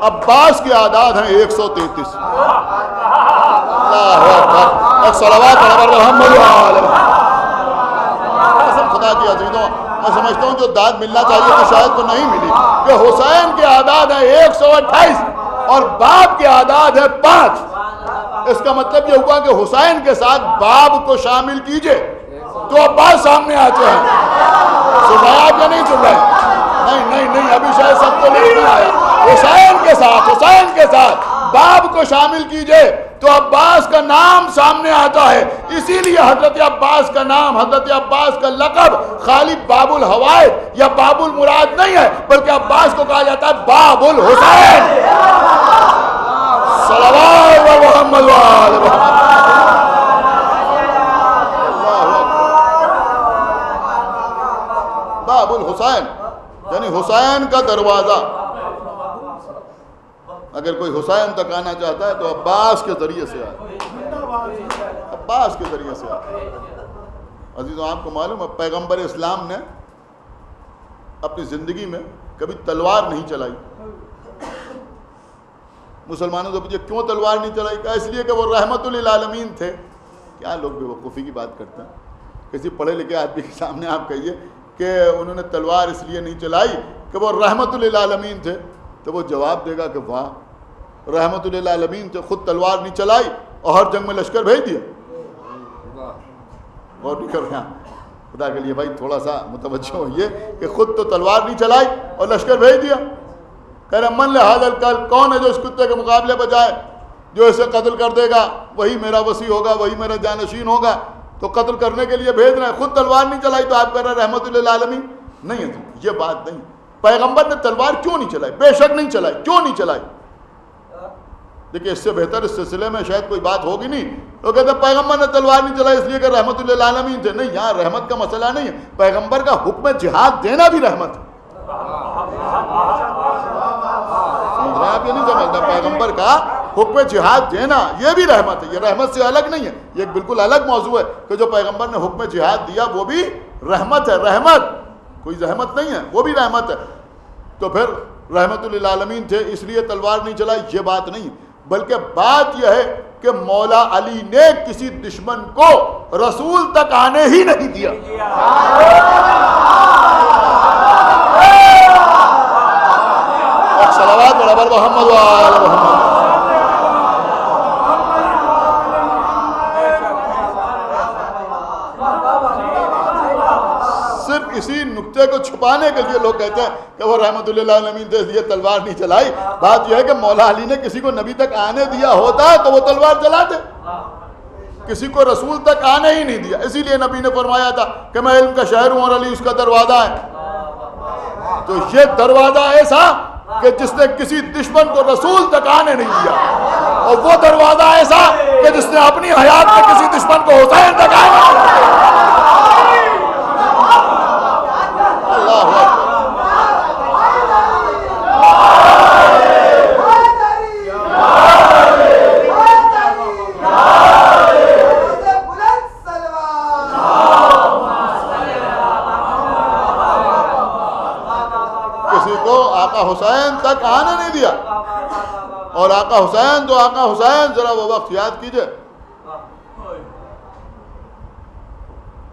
عباس کے اعداد ہیں 133. اللہ اکبر. ایک صلوات علی محمد و آل محمد. خدا کی عزیزوں, میں سمجھتا ہوں جو داد ملنا چاہیے تو شاید تو نہیں ملی, کہ حسین کے اعداد ہیں 128 اور باب کے اعداد ہیں 5. اس کا مطلب یہ ہوا کہ حسین کے ساتھ باب کو شامل کیجئے تو عباس سامنے آتے ہیں. سنایا کہ نہیں سن رہے؟ نہیں, ابھی شاید سب کو نہیں آیا. حسین کے ساتھ باب کو شامل کیجئے تو عباس کا نام سامنے آتا ہے. اسی لیے حضرت عباس کا نام, حضرت عباس کا لقب خالی باب الحوائج یا باب المراد نہیں ہے, بلکہ عباس کو کہا جاتا ہے باب الحسین. صلوات و محمد و آل محمد. باب الحسین یعنی حسین کا دروازہ. اگر کوئی حسین تک آنا چاہتا ہے تو عباس کے ذریعے سے آئے, عباس کے ذریعے سے آئے. عزیزوں, آپ کو معلوم ہے پیغمبر اسلام نے اپنی زندگی میں کبھی تلوار نہیں چلائی. مسلمانوں سے پوچھے کیوں تلوار نہیں چلائی؟ کہا اس لیے کہ وہ رحمت للعالمین تھے. کیا لوگ بے وقوفی کی بات کرتے ہیں. کسی پڑھے لکھے آدمی کے سامنے آپ کہیے کہ انہوں نے تلوار اس لیے نہیں چلائی کہ وہ رحمت للعالمین تھے, تو وہ جواب دے گا کہ واہ, رحمت للعالمین تھے, خود تلوار نہیں چلائی اور ہر جنگ میں لشکر بھیج دیا. اور نہیں کر رہے ہیں خدا کے لیے بھائی, تھوڑا سا متوجہ ہوئیے کہ خود تو تلوار نہیں چلائی اور لشکر بھیج دیا. کہہ رہے من لہذا الکلب, کون ہے جو اس کتے کے مقابلے پہ جائے, جو اسے قتل کر دے گا وہی میرا وصی ہوگا, وہی میرا جانشین ہوگا. تو قتل کرنے کے لیے بھیج رہے ہیں, خود تلوار نہیں چلائی تو آپ کہہ رہے ہیں رحمت للعالمین نہیں ہے. یہ بات نہیں. پیغمبر نے تلوار کیوں نہیں چلائی؟ بے شک نہیں چلائی. کیوں نہیں چلائی؟ دیکھیں اس سے بہتر اس سلسلے میں شاید کوئی بات ہوگی نہیں. وہ کہتے ہیں پیغمبر نے تلوار نہیں چلائی اس لیے کہ رحمت للعالمین تھے. نہیں، یہاں رحمت کا مسئلہ نہیں ہے، پیغمبر کا حکم جہاد دینا بھی رحمت ہے. سمجھ رہے ہیں آپ؟ یہ نہیں سمجھنا، پیغمبر کا حکم جہاد دینا یہ بھی رحمت ہے. یہ رحمت سے الگ نہیں ہے، یہ ایک بالکل الگ موضوع ہے کہ جو پیغمبر نے حکم جہاد دیا وہ بھی رحمت ہے. رحمت کوئی زحمت نہیں ہے، وہ بھی رحمت ہے. تو پھر رحمت للعالمین تھے اس لیے تلوار نہیں چلائی، یہ بات نہیں، بلکہ بات یہ ہے کہ مولا علی نے کسی دشمن کو رسول تک آنے ہی نہیں دیا. صلوات برابر محمد و آل محمد. صرف اسی نکتے کو چھپانے کے لیے لوگ کہتے ہیں کہ وہ رحمت للعالمین تھے اس لیے تلوار نہیں چلائی. بات یہ ہے کہ مولا علی نے کسی کو نبی تک آنے دیا ہوتا تو وہ تلوار چلاتے، کسی کو رسول تک آنے ہی نہیں دیا. اسی لیے نبی نے فرمایا تھا کہ میں علم کا شہر ہوں اور علی اس کا دروازہ ہے. تو یہ دروازہ ایسا کہ جس نے کسی دشمن کو رسول تک آنے نہیں دیا، اور وہ دروازہ ایسا کہ جس نے اپنی حیات میں کسی دشمن کو حسین تک آنے نہیں دیا. اللہ اکبر. حسین تک آنے نہیں دیا. اور آقا حسین تو آقا حسین، ذرا وہ وقت یاد کیجئے.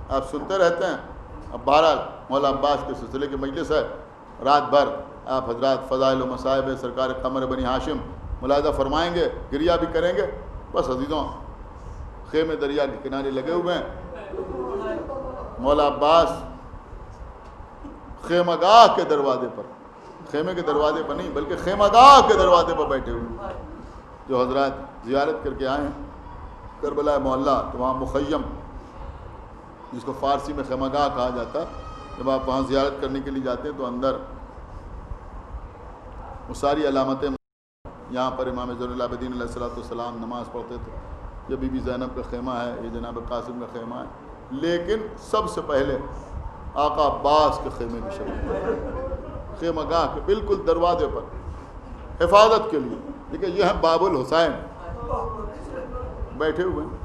آپ سنتے رہتے ہیں. اب بہرحال مولا عباس کے سلسلے کی مجلس ہے، رات بھر آپ حضرات فضائل و مصائب سرکار قمر بنی ہاشم ملاحظہ فرمائیں گے، گریہ بھی کریں گے. بس عزیزوں، خیمے دریا کے کنارے لگے ہوئے ہیں. مولا عباس خیمہ گاہ کے دروازے پر، خیمے کے دروازے پر نہیں بلکہ خیمہ گاہ کے دروازے پر بیٹھے ہوئے. جو حضرات زیارت کر کے آئے ہیں کربلا معلیٰ، تو وہاں مخیم، جس کو فارسی میں خیمہ گاہ کہا جاتا ہے، جب آپ وہاں زیارت کرنے کے لیے جاتے ہیں تو اندر وہ ساری علامتیں. یہاں پر امام زین العابدین علیہ السلام نماز پڑھتے تھے. یہ بی بی زینب کا خیمہ ہے، یہ جناب قاسم کا خیمہ ہے. لیکن سب سے پہلے آقا عباس کے خیمے کی شکل، خیمہ گاہ کے بالکل دروازے پر حفاظت کے لیے. دیکھیں یہ ہیں باب الحسین بیٹھے ہوئے ہیں.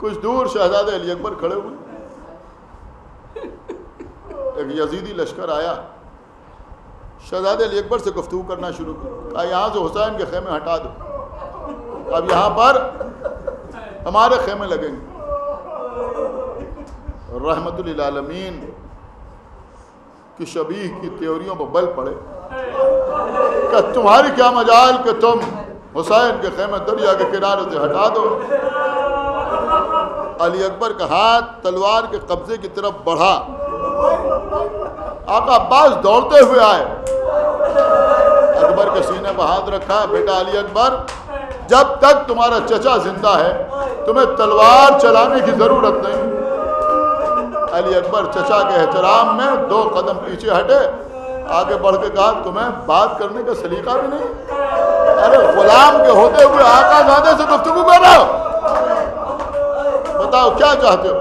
کچھ دور شہزادہ علی اکبر کھڑے ہوئے. ایک یزیدی لشکر آیا، شہزادہ علی اکبر سے گفتگو کرنا شروع کیا. یہاں سے حسین کے خیمے ہٹا دو، اب یہاں پر ہمارے خیمے لگیں گے. رحمت للعالمین کی شبیہ کی تیوریوں پر بل پڑے کہ تمہاری کیا مجال کہ تم حسین کے خیمے دریا کے کنارے سے ہٹا دو. علی اکبر کا ہاتھ تلوار کے قبضے کی طرف بڑھا. آقا عباس دوڑتے ہوئے آئے، اکبر کے سینے پر ہاتھ رکھا. بیٹا علی اکبر، جب تک تمہارا چچا زندہ ہے تمہیں تلوار چلانے کی ضرورت نہیں. علی اکبر چچا کے احترام میں 2 قدم پیچھے ہٹے، آگے بڑھ کے کہا تمہیں بات کرنے کا سلیقہ بھی نہیں؟ ارے غلام کے ہوتے ہوئے آقا زادے سے گفتگو کر رہے ہو، بتاؤ کیا چاہتے ہو؟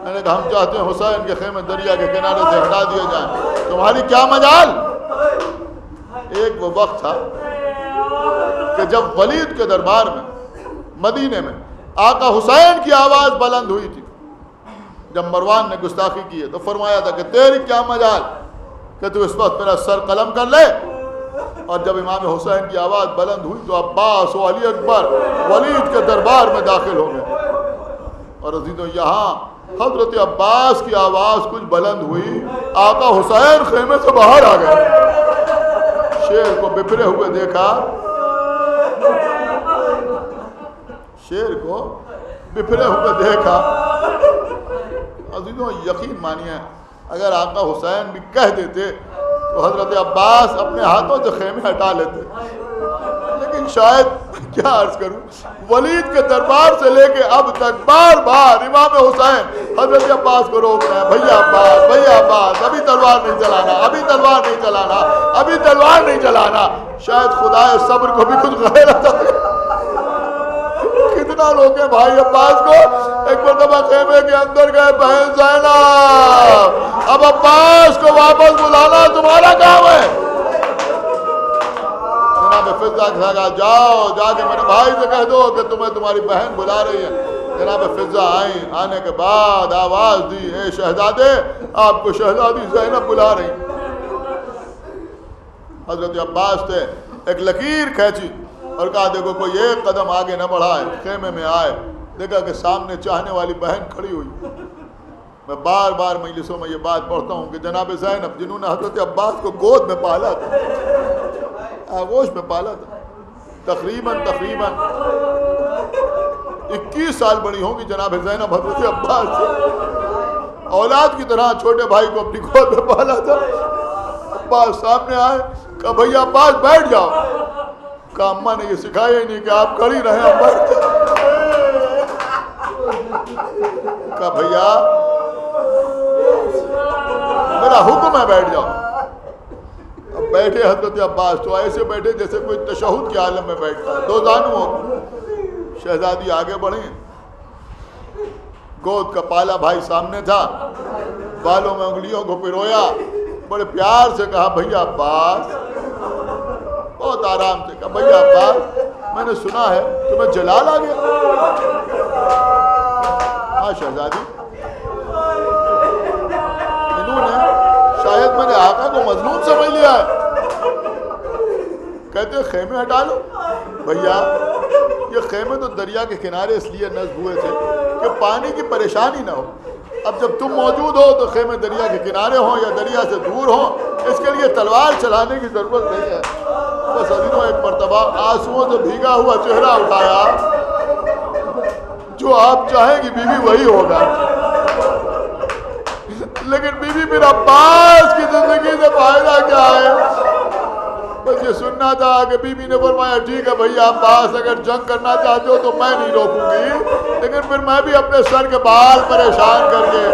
میں نے کہا ہم چاہتے ہیں حسین کے خیمے دریا کے کنارے سے ہٹا دیے جائیں. تمہاری کیا مجال؟ ایک وہ وقت تھا کہ جب ولید کے دربار میں مدینے میں آقا حسین کی آواز بلند ہوئی تھی. جب مروان نے گستاخی کی ہے تو فرمایا تھا کہ تیری کیا مجال کہ تو اس وقت میرا سر قلم کر لے. اور جب امام حسین کی آواز بلند ہوئی تو عباس و علی اکبر ولید کے دربار میں داخل ہو گئے. اور عزیزوں یہاں حضرت عباس کی آواز کچھ بلند ہوئی، آقا حسین خیمے سے باہر آ گئے. شیر کو بپھرے ہوئے دیکھا، شیر کو بپھرے ہوئے دیکھا. عزیزوں یقین مانیے اگر آقا حسین بھی کہہ دیتے تو حضرت عباس اپنے ہاتھوں سے خیمے ہٹا لیتے، لیکن شاید کیا عرض کروں، ولید کے دربار سے لے کے اب تک بار بار امام حسین حضرت عباس کو روک رہے ہیں، بھیا عباس ابھی تلوار نہیں چلانا، ابھی تلوار نہیں چلانا، ابھی تلوار نہیں چلانا۔ شاید خدائے صبر کو بھی کچھ غیرت آ گئی۔ کتنا روکے بھائی عباس کو، ایک مرتبہ خیمے کے اندر گئے، بہن زینب اب عباس کو واپس بلانا تمہارا کام ہے۔ جناب فضہ کہا جاؤ جا کے میرے بھائی سے کہہ دو کہ تمہیں تمہاری بہن بلا رہی ہے۔ جناب فضہ آئیں، آنے کے بعد آواز دی، اے شہزادے آپ کو شہزادی زینب بلا رہی۔ حضرت عباس تھے، ایک لکیر کھینچی اور کہا دیکھو کوئی ایک قدم آگے نہ بڑھائے، خیمے میں آئے، دیکھا کہ سامنے چاہنے والی بہن کھڑی ہوئی۔ میں بار بار مجلسوں میں یہ بات پڑھتا ہوں کہ جناب زینب جنہوں نے حضرت عباس کو گود میں پالا تھا، آغوش میں پالا تھا، تقریباً 21 سال بڑی ہوں گی جناب زینب حضرت عباس سے، اولاد کی طرح چھوٹے بھائی کو اپنی گود میں پالا تھا۔ عباس سامنے آئے، کہا بھیا عباس بیٹھ جاؤ، کہا اماں نے یہ سکھایا ہی نہیں کہ آپ کھڑی رہیں، اب بیٹھ جاؤ۔ کہا بھیا میرا حکم ہے بیٹھ جاؤ۔ اب بیٹھے حضرت عباس تو ایسے بیٹھے جیسے کوئی تشہد کے عالم میں بیٹھتا ہے، دو زانو ہو۔ شہزادی آگے بڑھیں، گود کا پالا بھائی سامنے تھا، بالوں میں انگلیوں کو پرویا، بڑے پیار سے کہا بھیا عباس، بہت آرام سے کہا بھیا عباس میں نے سنا ہے تمہیں جلال آ گیا۔ ہاں شہزادی، انہوں نے شاید میں نے آقا کو مظلوم سمجھ لیا ہے، کہتے خیمے ہٹا لو۔ بھیا یہ خیمے تو دریا کے کنارے اس لیے نصب ہوئے تھے کہ پانی کی پریشانی نہ ہو، اب جب تم موجود ہو تو خیمے دریا کے کنارے ہوں یا دریا سے دور ہوں، اس کے لیے تلوار چلانے کی ضرورت نہیں ہے۔ بس عزیزوں ایک مرتبہ آنسوؤں سے بھیگا ہوا چہرہ اٹھایا، جو آپ چاہیں گی بیوی وہی ہوگا، لیکن بیوی پھر عباس کی زندگی سے فائدہ کیا ہے؟ بس یہ سننا تھا کہ بیوی نے فرمایا ٹھیک ہے بھیا عباس اگر جنگ کرنا چاہتے ہو تو میں نہیں روکوں گی، لیکن پھر میں بھی اپنے سر کے بال پریشان کر کے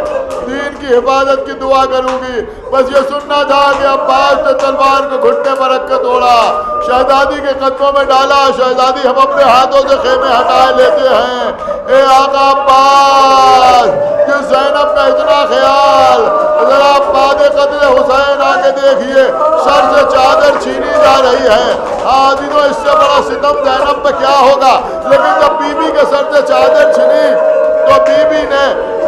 دین کی حفاظت کی دعا کروں گی۔ بس یہ سننا تھا کہ عباس نے تلوار کو گھٹنے پر رکھ کے توڑا، شہزادی کے قدموں میں ڈالا۔ شہزادی ہم اپنے ہاتھوں سے خیمے ہٹائے لیتے ہیں، اے آقا عباس جس زینب کا اتنا خیال، ذرا آپ بعد قتل حسین آگے دیکھیے سر سے چادر چھینی جا رہی ہے۔ عزیزوں اس سے بڑا ستم زینب پہ کیا ہوگا، لیکن جب بی بی کے سر سے چادر چھینی تو بی بی نے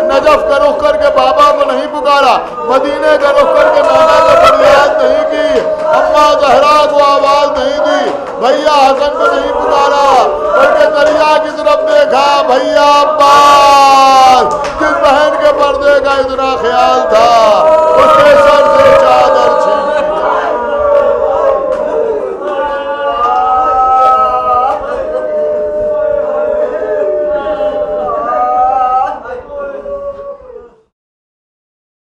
نجف کا رخ کر کے بابا کو نہیں پکارا، مدینے کا رخ کر کے نانا کو فریاد نہیں کی، اماں زہرا کو آواز نہیں دی، بھیا حسن کو نہیں پکارا، بلکہ دریا کی طرف دیکھا، بھیا عباس جس بہن کے پردے کا اتنا